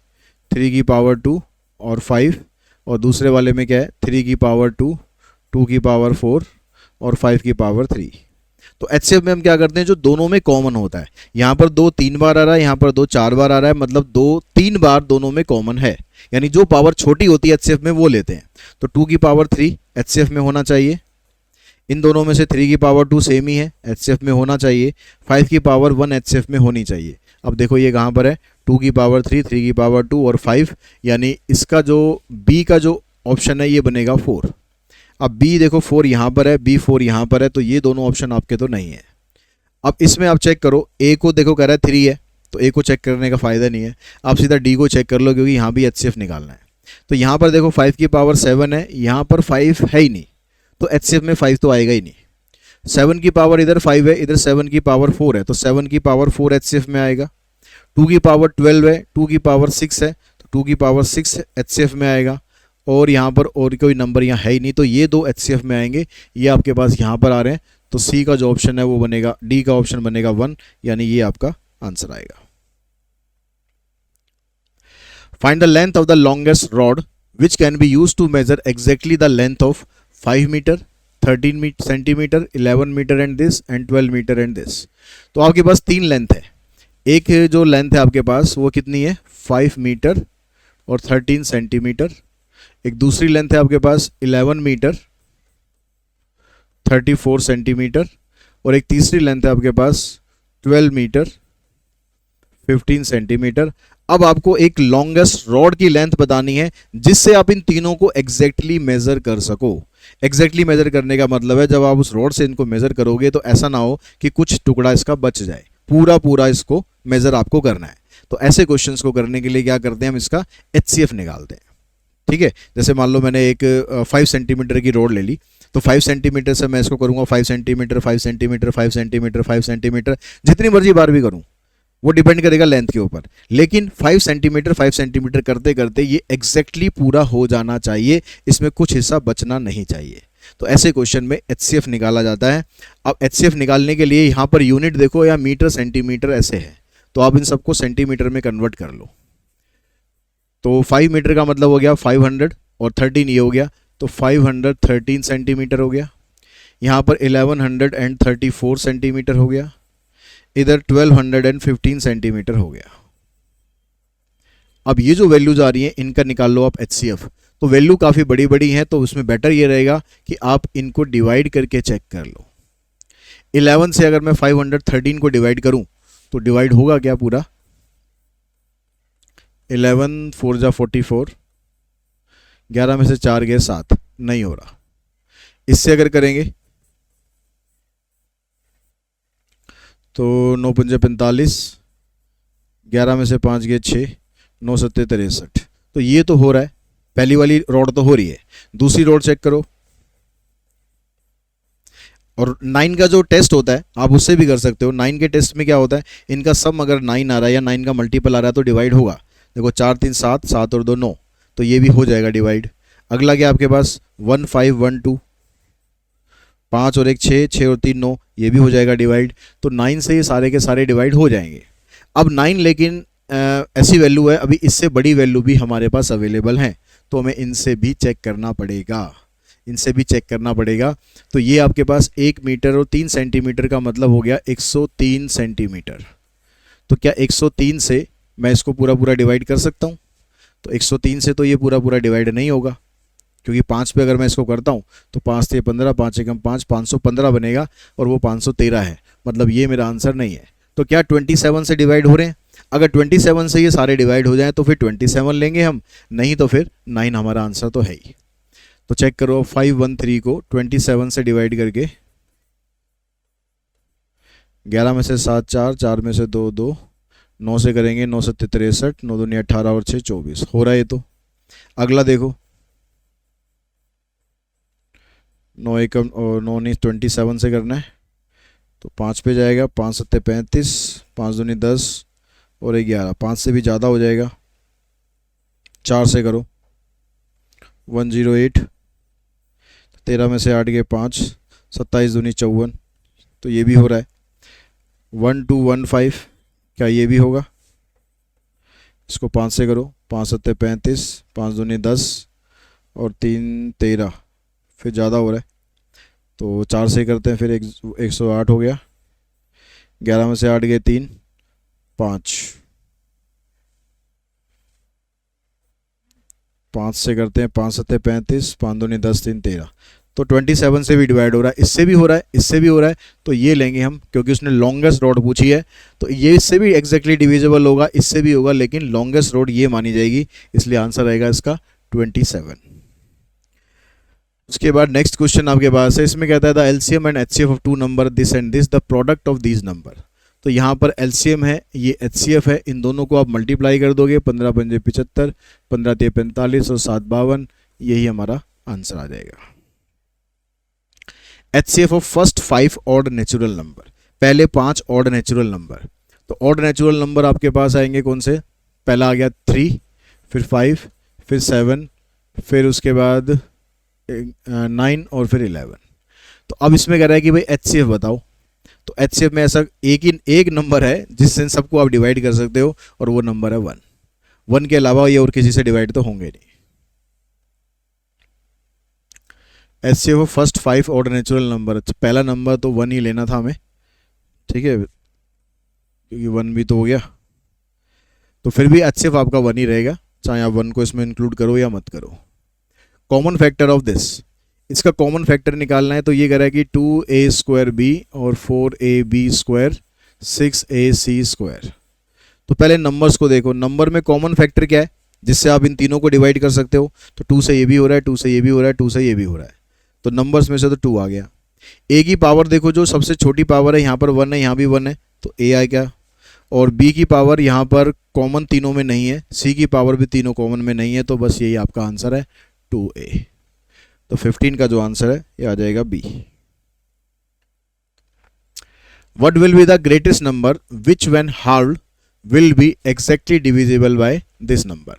3 की पावर 2 और 5, और दूसरे वाले में क्या है, 3 की पावर 2, 2 की पावर 4 और 5 की पावर 3। तो HCF में हम क्या करते हैं, जो दोनों में कॉमन होता है, यहाँ पर 2 3 बार आ रहा है, यहाँ पर 2 4 बार आ रहा है, मतलब 2 3 बार दोनों में कॉमन है, यानी जो पावर छोटी होती है HCF में वो लेते हैं। तो 2 की पावर 3 HCF में होना चाहिए, इन दोनों में से 3 की पावर 2 सेम ही है, HCF में होना चाहिए, 5 की पावर 1 HCF में होनी चाहिए। अब देखो ये कहाँ पर है, 2 की पावर 3, 3 की पावर 2 और 5, यानी इसका जो बी का जो ऑप्शन है ये बनेगा 4। अब बी देखो 4 यहाँ पर है, बी 4 यहाँ पर है, तो ये दोनों ऑप्शन आपके तो नहीं है। अब इसमें आप चेक करो, ए को देखो कह रहा है 3 है, तो ए को चेक करने का फ़ायदा नहीं है, आप सीधा डी को चेक कर लो क्योंकि यहाँ भी HCF निकालना है। तो यहाँ पर देखो 5 की पावर 7 है, यहाँ पर 5 है ही नहीं, तो HCF में 5 तो आएगा ही नहीं। 7 की पावर इधर 5 है, इधर 7 की पावर 4 है, तो 7 की पावर 4 HCF में आएगा। 2 की पावर 12 है, 2 की पावर 6 है, तो 2 की पावर 6 HCF में आएगा। और यहाँ पर और कोई नंबर यहाँ है ही नहीं, तो ये दो HCF में आएंगे, ये आपके पास यहाँ पर आ रहे हैं। तो सी का जो ऑप्शन है वो बनेगा, डी का ऑप्शन बनेगा 1, यानी ये आपका आंसर आएगा। Find the length of the longest rod which can be use to measure exactly the length of 5 metre, 13 centimetre, 11 metre and this, and 12 metre and this. तो आपके पास 3 लेंथ है। एक जो लेंथ है आपके पास वो कितनी है, 5 मीटर और 13 सेंटीमीटर। एक दूसरी लेंथ है आपके पास 11 मीटर, 34 सेंटीमीटर। और एक तीसरी लेंथ है आपके पास 12 मीटर, 15 सेंटीमीटर। अब आपको एक लॉन्गेस्ट रॉड की लेंथ बतानी है जिससे आप इन तीनों को एग्जैक्टली मेजर कर सको। एग्जैक्टली मेजर करने का मतलब है जब आप उस रॉड से इनको मेजर करोगे तो ऐसा ना हो कि कुछ टुकड़ा इसका बच जाए, पूरा पूरा इसको मेजर आपको करना है। तो ऐसे क्वेश्चंस को करने के लिए क्या करते हैं, हम इसका HCF निकालते हैं। ठीक है, जैसे मान लो मैंने एक 5 सेंटीमीटर की रोड ले ली, तो 5 सेंटीमीटर से मैं इसको करूँगा 5 सेंटीमीटर, 5 सेंटीमीटर, 5 सेंटीमीटर, 5 सेंटीमीटर, जितनी मर्जी बार भी करूँ, वो डिपेंड करेगा लेंथ के ऊपर। लेकिन 5 सेंटीमीटर 5 सेंटीमीटर करते करते ये एग्जैक्टली पूरा हो जाना चाहिए, इसमें कुछ हिस्सा बचना नहीं चाहिए। तो ऐसे क्वेश्चन में HCF निकाला जाता है। अब HCF निकालने के लिए यहाँ पर यूनिट देखो, या मीटर सेंटीमीटर ऐसे है, तो आप इन सबको सेंटीमीटर में कन्वर्ट कर लो। तो 5 मीटर का मतलब हो गया 500 और 13 ये हो गया, तो 513 सेंटीमीटर हो गया। यहाँ पर 1134 सेंटीमीटर हो गया, इधर 1215 सेंटीमीटर हो गया। अब ये जो वैल्यूज आ रही हैं इनका निकाल लो आप HCF। तो वैल्यू काफ़ी बड़ी बड़ी हैं, तो उसमें बेटर ये रहेगा कि आप इनको डिवाइड करके चेक कर लो। 11 से अगर मैं 513 को डिवाइड करूं तो डिवाइड होगा क्या पूरा, 11 4 जा 44, 11 में से 4 गए 7, नहीं हो रहा। इससे अगर करेंगे तो 9 पंजे 45, 11 में से 5 गए 6, 9 सत्ते 63। तो ये तो हो रहा है, पहली वाली रोड तो हो रही है। दूसरी रोड चेक करो, और 9 का जो टेस्ट होता है आप उससे भी कर सकते हो। 9 के टेस्ट में क्या होता है, इनका सम अगर 9 आ रहा है या 9 का मल्टीपल आ रहा है तो डिवाइड होगा। देखो 4 3 7, 7 और 2 9, तो ये भी हो जाएगा डिवाइड। अगला क्या आपके पास 1 5 1 2, 5 और 1 6, 6 और 3 9, ये भी हो जाएगा डिवाइड। तो 9 से ये सारे के सारे डिवाइड हो जाएंगे। अब 9 लेकिन ऐसी वैल्यू है, अभी इससे बड़ी वैल्यू भी हमारे पास अवेलेबल हैं, तो हमें इनसे भी चेक करना पड़ेगा, इनसे भी चेक करना पड़ेगा। तो ये आपके पास 1 मीटर और 3 सेंटीमीटर का मतलब हो गया 103 सेंटीमीटर। तो क्या 103 से मैं इसको पूरा पूरा डिवाइड कर सकता हूँ? तो 103 से तो ये पूरा पूरा डिवाइड नहीं होगा, क्योंकि 5 पे अगर मैं इसको करता हूँ तो 5 से 15, 5 एकम 5, 515 बनेगा, और वो 513 है, मतलब ये मेरा आंसर नहीं है। तो क्या 27 से डिवाइड हो रहे हैं? अगर 27 से ये सारे डिवाइड हो जाएं तो फिर 27 लेंगे हम, नहीं तो फिर 9 हमारा आंसर तो है ही। तो चेक करो 513 को 27 से डिवाइड करके, 11 में से 7 4, 4 में से 2 2, 9 से करेंगे 9 7 63, 9 दूनी 18 और 6 24, हो रहा है ये तो। अगला देखो 9 एकम और 9 नहीं 27 से करना है, तो 5 पे जाएगा, 5 7 35, 5 दूनी 10 और 11, 5 से भी ज़्यादा हो जाएगा। 4 से करो 108, 13 में से 8 गए 5, 27 दूनी 54, तो ये भी हो रहा है। 1215, क्या ये भी होगा? इसको 5 से करो, 5 7 35, 5 दूनी 10 और 3 13, फिर ज़्यादा हो रहा है, तो 4 से करते हैं, फिर 108 हो गया। 11 में से 8 गए 3, 5, 5 से करते हैं, 5 7 35, 5 दूनी 10, 3 13, तो 27 से भी डिवाइड हो रहा है, इससे भी हो रहा है, इससे भी हो रहा है, तो ये लेंगे हम क्योंकि उसने लॉन्गेस्ट रोड पूछी है। तो ये इससे भी एग्जैक्टली डिविजिबल होगा, इससे भी होगा, लेकिन लॉन्गेस्ट रोड ये मानी जाएगी, इसलिए आंसर रहेगा इसका 27। उसके बाद नेक्स्ट क्वेश्चन आपके पास है, इसमें कहता है the LCM and HCF of two number this and this, the product of these number. तो यहाँ पर एलसीएम है, ये एचसीएफ है, इन दोनों को आप मल्टीप्लाई कर दोगे, 15 पंजे 75, 15 तिये 45 और 7 52, यही हमारा आंसर आ जाएगा। HCF of first 5 odd natural number, पहले 5 ऑड नेचुरल नंबर। तो ऑड नेचुरल नंबर आपके पास आएंगे कौन से, पहला आ गया 3, फिर 5, फिर 7, फिर उसके बाद 9 और फिर 11। तो अब इसमें कह रहा है कि भाई एचसीएफ बताओ। तो एचसीएफ में ऐसा एक नंबर है जिससे सबको आप डिवाइड कर सकते हो, और वो नंबर है 1। 1 के अलावा ये और किसी से डिवाइड तो होंगे नहीं। HCF of first 5 odd natural number, पहला नंबर तो 1 ही लेना था हमें, ठीक है, क्योंकि 1 भी तो हो गया, तो फिर भी एचसीएफ आपका 1 ही रहेगा, चाहे आप 1 को इसमें इंक्लूड करो या मत करो। कॉमन फैक्टर ऑफ दिस, इसका कॉमन फैक्टर निकालना है, तो ये कह रहा है कि 2a² b और 4ab², 6ac²। तो पहले नंबर्स को देखो, नंबर में कॉमन फैक्टर क्या है जिससे आप इन तीनों को डिवाइड कर सकते हो। तो 2 से ये भी हो रहा है, 2 से ये भी हो रहा है, 2 से ये भी हो रहा है, तो नंबर्स में से तो 2 आ गया। ए की पावर देखो, जो सबसे छोटी पावर है यहाँ पर 1 है, यहाँ भी 1 है, तो ए आ गया। और बी की पावर यहाँ पर कॉमन तीनों में नहीं है, सी की पावर भी तीनों कॉमन में नहीं है, तो बस यही आपका आंसर है 2a। तो 15 का जो आंसर है ये आ जाएगा B. What will be the greatest number which when halved will be exactly divisible by this number?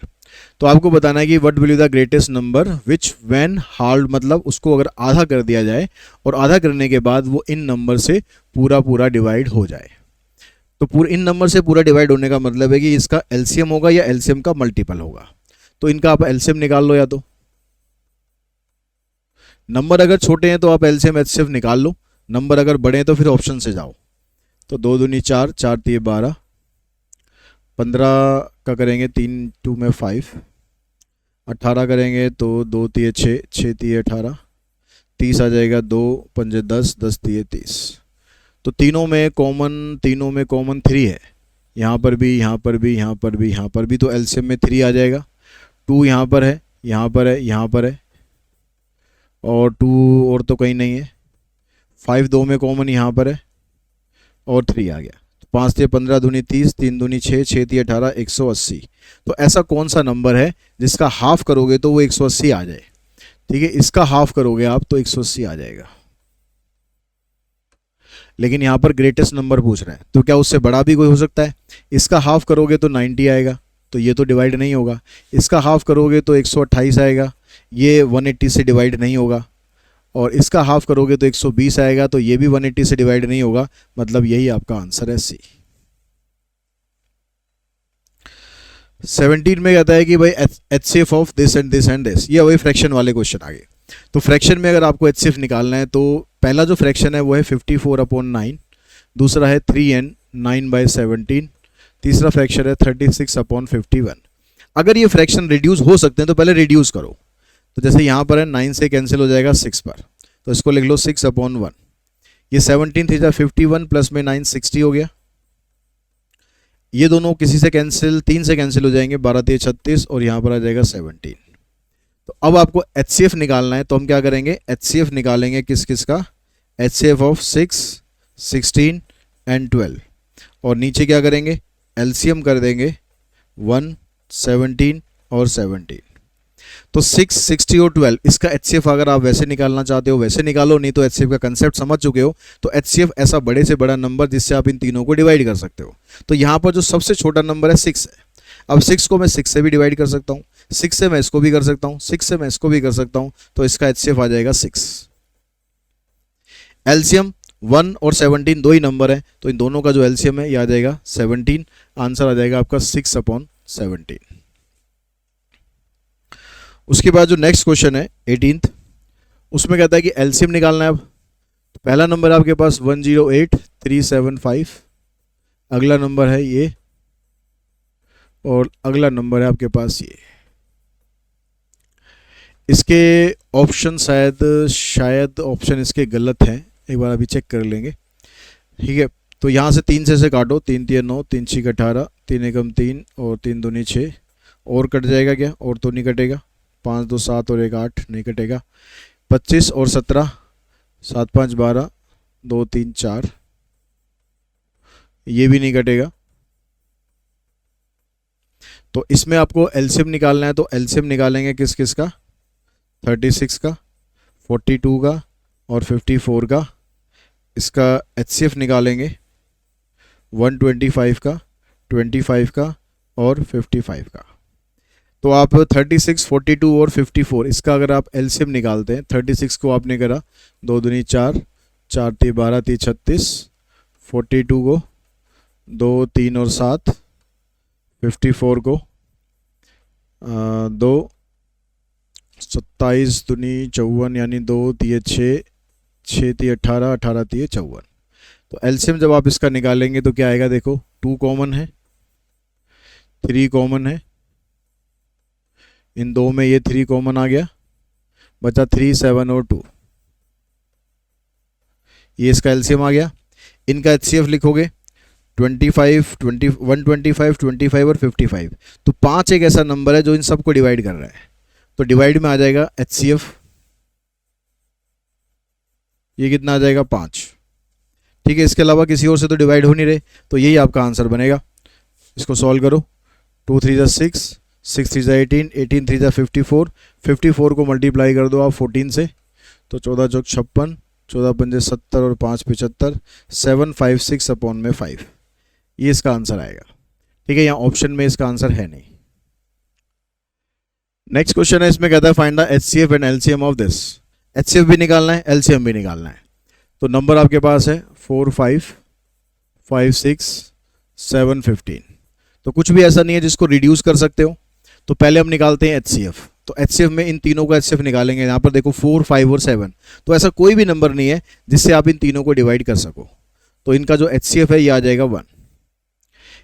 तो आपको बताना है कि what will be the greatest number which when halved, मतलब उसको अगर आधा कर दिया जाए और आधा करने के बाद वो इन नंबर से पूरा डिवाइड हो जाए। तो पूरे इन नंबर से पूरा डिवाइड होने का मतलब है कि इसका एलसीएम होगा या एलसीएम का मल्टीपल होगा। तो इनका आप एलसीएम निकाल लो, या तो नंबर अगर छोटे हैं तो आप एलसीएम एचसीएफ निकाल लो, नंबर अगर बड़े हैं तो फिर ऑप्शन से जाओ। तो 2 दूनी 4, 4 तिये 12, 15 का करेंगे 3 2 में 5, 18 करेंगे तो 2 तिये 6, 6 तिये 18, 30 आ जाएगा, 2 पंजे 10, 10 तिये 30। तो तीनों में कॉमन 3 है, यहाँ पर भी, यहाँ पर भी, यहाँ पर भी, यहाँ पर भी, तो एलसीएम में 3 आ जाएगा। 2 यहाँ पर है, यहाँ पर है, यहाँ पर है, और 2 और तो कहीं नहीं है। 5 2 में कॉमन यहाँ पर है, और 3 आ गया। 5 तिये 15, दूनी 30, 3 दूनी 6, 6 तिये 18, 180। तो ऐसा कौन सा नंबर है जिसका हाफ करोगे तो वो 180 आ जाए, ठीक है, इसका हाफ करोगे आप तो 180 आ जाएगा। लेकिन यहाँ पर ग्रेटेस्ट नंबर पूछ रहे हैं, तो क्या उससे बड़ा भी कोई हो सकता है? इसका हाफ करोगे तो 90 आएगा, तो ये तो डिवाइड नहीं होगा। इसका हाफ करोगे तो 128 आएगा, ये 180 से डिवाइड नहीं होगा। और इसका हाफ करोगे तो 120 आएगा, तो ये भी 180 से डिवाइड नहीं होगा, मतलब यही आपका आंसर है सी। 17 में कहता है कि भाई HCF of this and this and this, ये वही फ्रैक्शन वाले क्वेश्चन आ गए। तो फ्रैक्शन में अगर आपको एचसीएफ निकालना है तो पहला जो फ्रैक्शन है वो है 54/9, दूसरा है 3n 9/17, तीसरा फ्रैक्शन है 36/51। अगर ये फ्रैक्शन रिड्यूस हो सकते हैं तो पहले रिड्यूस करो। तो जैसे यहाँ पर है 9 से कैंसिल हो जाएगा 6 पर, तो इसको लिख लो 6/1। ये 17 थी 51 प्लस में 9 60 हो गया। ये दोनों किसी से कैंसिल, 3 से कैंसिल हो जाएंगे, 12 तिये 36, और यहाँ पर आ जाएगा 17। तो अब आपको एचसीएफ निकालना है, तो हम क्या करेंगे, एचसीएफ निकालेंगे किस किस का, एचसीएफ ऑफ 6, 16 एंड 12। और नीचे क्या करेंगे, एलसीएम कर देंगे 1, 17 और 17। तो 6, 60 और 12, इसका एचसीएफ अगर आप वैसे निकालना चाहते हो वैसे निकालो, नहीं तो एचसीएफ का कंसेप्ट समझ चुके हो। तो एचसीएफ ऐसा बड़े से बड़ा नंबर जिससे आप इन तीनों को डिवाइड कर सकते हो। तो यहाँ पर जो सबसे छोटा नंबर है 6 है। अब 6 को मैं 6 से भी डिवाइड कर सकता हूँ, 6 से मैं इसको भी कर सकता हूँ, 6 से मैं इसको भी कर सकता हूँ, तो इसका एचसीएफ आ जाएगा 6। एलसीएम 1 और 17 दो ही नंबर है, तो इन दोनों का जो एलसीएम है ये आ जाएगा 17। आंसर आ जाएगा आपका 6/17। उसके बाद जो नेक्स्ट क्वेश्चन है 18th, उसमें कहता है कि एलसीएम निकालना है। अब पहला नंबर आपके पास 108,375, अगला नंबर है ये, और अगला नंबर है आपके पास ये। इसके ऑप्शन शायद ऑप्शन इसके गलत हैं, एक बार अभी चेक कर लेंगे। ठीक है, तो यहाँ से 3 से काटो, 3 3 9, 3 6 18, 3 एकम 3 और 3 दूनी 6, और कट जाएगा क्या? और तो नहीं कटेगा। 5 2 7 और 1 8, नहीं कटेगा। 25 और 17, 7 5 12, 2 3 4, ये भी नहीं कटेगा। तो इसमें आपको एलसीएम निकालना है, तो एलसीएम निकालेंगे किस किस का? 36 का, 42 का और 54 का। इसका एचसीएफ निकालेंगे 125 का, 25 का और 55 का। तो आप 36, 42 और 54 इसका अगर आप एलसीएम निकालते हैं, 36 को आपने करा 2 दूनी 4, 4 3 12 3 36, 42 को 2 3 और 7, 54 को 2 27 दूनी 54, यानी 2 3 6, 6 3 18, 18 3 54। तो एलसीएम जब आप इसका निकालेंगे तो क्या आएगा? देखो 2 कॉमन है, 3 कॉमन है, इन दो में ये 3 कॉमन आ गया, बचा 3 7 और 2, ये इसका एलसीएम आ गया। इनका एचसीएफ लिखोगे 25, 20, 125, 25 और 55। तो 5 एक ऐसा नंबर है जो इन सबको डिवाइड कर रहा है, तो डिवाइड में आ जाएगा एचसीएफ, ये कितना आ जाएगा? 5। ठीक है, इसके अलावा किसी और से तो डिवाइड हो नहीं रहे, तो यही आपका आंसर बनेगा। इसको सॉल्व करो, 2 3 जा 6, 6 3 जा 18, 18 3 जा 54, 54 को मल्टीप्लाई कर दो आप 14 से, तो 14 चौक 56, 14 पंजे 70 और 5 75, 756 अपॉन में 5, ये इसका आंसर आएगा। ठीक है, यहाँ ऑप्शन में इसका आंसर है नहीं। नेक्स्ट क्वेश्चन है, इसमें कहता है find the HCF and LCM of this. HCF भी निकालना है, एलसीएम भी निकालना है। तो नंबर आपके पास है 4 5 5 6 7 15। तो कुछ भी ऐसा नहीं है जिसको रिड्यूस कर सकते हो। तो पहले हम निकालते हैं एचसीएफ। तो एचसीएफ में इन तीनों का एचसीएफ निकालेंगे। यहाँ पर देखो 4 5 और 7, तो ऐसा कोई भी नंबर नहीं है जिससे आप इन तीनों को डिवाइड कर सको। तो इनका जो एचसीएफ है ये आ जाएगा 1।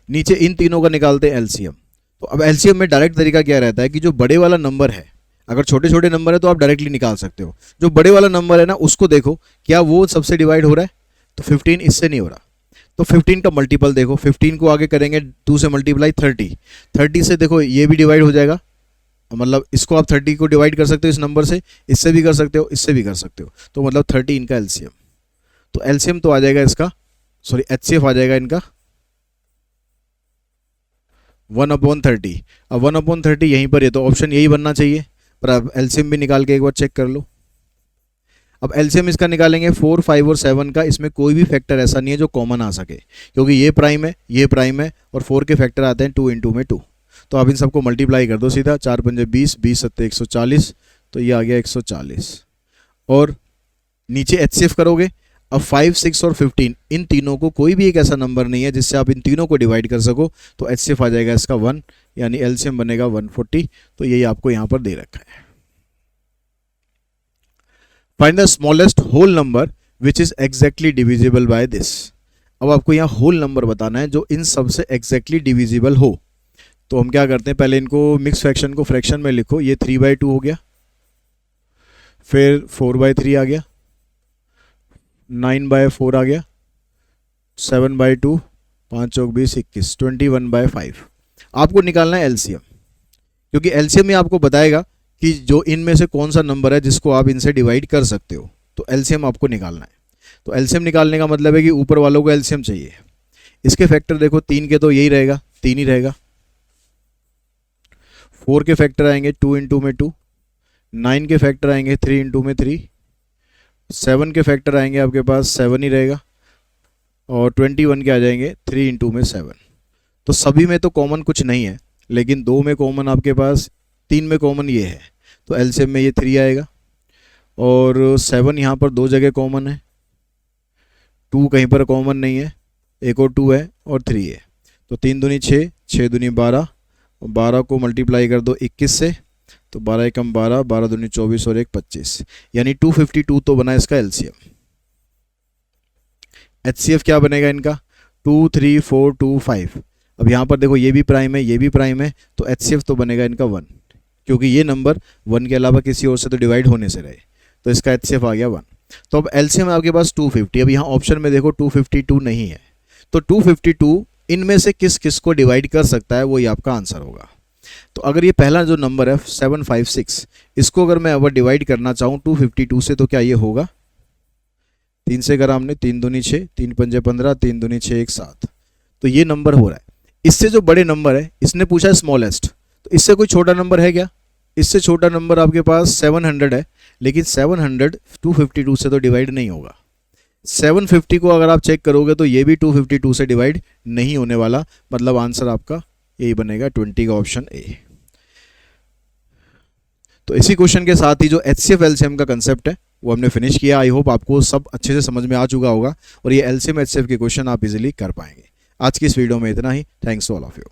नीचे इन तीनों का निकालते हैं एलसीएम। तो अब एलसीएम में डायरेक्ट तरीका क्या रहता है कि जो बड़े वाला नंबर है, अगर छोटे छोटे नंबर है तो आप डायरेक्टली निकाल सकते हो। जो बड़े वाला नंबर है ना, उसको देखो क्या वो सबसे डिवाइड हो रहा है। तो 15 इससे नहीं हो रहा, तो 15 का मल्टीपल देखो, 15 को आगे करेंगे 2 से मल्टीप्लाई 30, 30 से देखो ये भी डिवाइड हो जाएगा। मतलब इसको आप 30 को डिवाइड कर सकते हो इस नंबर से, इससे भी कर सकते हो, इससे भी कर सकते हो। तो मतलब 30 इनका एलसीएम। तो एलसीएम तो आ जाएगा इसका, सॉरी एचसीएफ आ जाएगा इनका 1/30। अब 1/30 यहीं पर है, तो ऑप्शन यही बनना चाहिए। पर आप एलसीएम भी निकाल के एक बार चेक कर लो। अब एलसीएम इसका निकालेंगे 4 5 और 7 का। इसमें कोई भी फैक्टर ऐसा नहीं है जो कॉमन आ सके, क्योंकि ये प्राइम है, ये प्राइम है, और 4 के फैक्टर आते हैं 2 × में 2। तो आप इन सबको मल्टीप्लाई कर दो सीधा, 4 पंजे 20, 20 सत्ते 140, तो ये आ गया 140। और नीचे एचसीएफ करोगे। अब 5 6 और 15 इन तीनों को कोई भी एक ऐसा नंबर नहीं है जिससे आप इन तीनों को डिवाइड कर सको। तो एचसीएफ आ जाएगा इसका 1, यानी एलसीएम बनेगा 140। तो यही आपको यहाँ पर दे रखा है। Find the smallest whole number which is exactly divisible by this. अब आपको यहाँ होल नंबर बताना है जो इन सबसे एग्जैक्टली डिविजिबल हो। तो हम क्या करते हैं, पहले इनको मिक्स फ्रैक्शन को फ्रैक्शन में लिखो। ये 3/2 हो गया, फिर 4/3 आ गया, 9/4 आ गया, 7/2, 5 चौक 20 21, 21/5। आपको निकालना है एलसीएम, क्योंकि एलसीएम में आपको बताएगा कि जो इनमें से कौन सा नंबर है जिसको आप इनसे डिवाइड कर सकते हो। तो एलसीएम आपको निकालना है। तो एलसीएम निकालने का मतलब है कि ऊपर वालों को एलसीएम चाहिए। इसके फैक्टर देखो 3 के, तो यही रहेगा, 3 ही रहेगा। 4 के फैक्टर आएंगे 2 × में 2, 9 के फैक्टर आएंगे 3 × में 3, 7 के फैक्टर आएंगे आपके पास 7 ही रहेगा, और 21 के आ जाएंगे 3 × में 7। तो सभी में तो कॉमन कुछ नहीं है, लेकिन 2 में कॉमन आपके पास, 3 में कॉमन ये है, तो एलसीएम में ये 3 आएगा। और 7 यहाँ पर 2 जगह कॉमन है, 2 कहीं पर कॉमन नहीं है, एक और 2 है और 3 है। तो 3 दूनी 6, 6 दूनी 12, 12 को मल्टीप्लाई कर दो 21 से, तो 12 एकम 12, 12 दूनी 24 और 1 25, यानी 252 तो बना इसका एलसीएम। एचसीएफ क्या बनेगा इनका 2 3 4 2 5। अब यहाँ पर देखो ये भी प्राइम है, ये भी प्राइम है, तो एचसीएफ तो बनेगा इनका 1, क्योंकि ये नंबर 1 के अलावा किसी और से तो डिवाइड होने से रहे, तो इसका HCF आ गया 1। तो अब LCM आपके पास 250। अब यहाँ ऑप्शन में देखो 252 नहीं है, तो 252 इनमें से किस किस को डिवाइड कर सकता है, वो ही आपका आंसर होगा। तो अगर ये पहला जो नंबर है 756, इसको अगर मैं अगर डिवाइड करना चाहूँ 252 से, तो क्या ये होगा? 3 से करा हमने, 3 दूनी 6, 3 पंजे 15, 3 दूनी 6, 1 7, तो ये नंबर हो रहा है। इससे जो बड़े नंबर है, इसने पूछा है स्मॉलेस्ट, तो इससे कोई छोटा नंबर है क्या? इससे छोटा नंबर आपके पास 700 है, लेकिन 700 252 से तो डिवाइड नहीं होगा। 750 को अगर आप चेक करोगे तो ये भी 252 से डिवाइड नहीं होने वाला, मतलब आंसर आपका यही बनेगा 20 का ऑप्शन ए। तो इसी क्वेश्चन के साथ ही जो HCF LCM का कंसेप्ट है वो हमने फिनिश किया। आई होप आपको सब अच्छे से समझ में आ चुका होगा और ये LCM HCF के क्वेश्चन आप इजीली कर पाएंगे। आज की इस वीडियो में इतना ही। Thanks to all of you.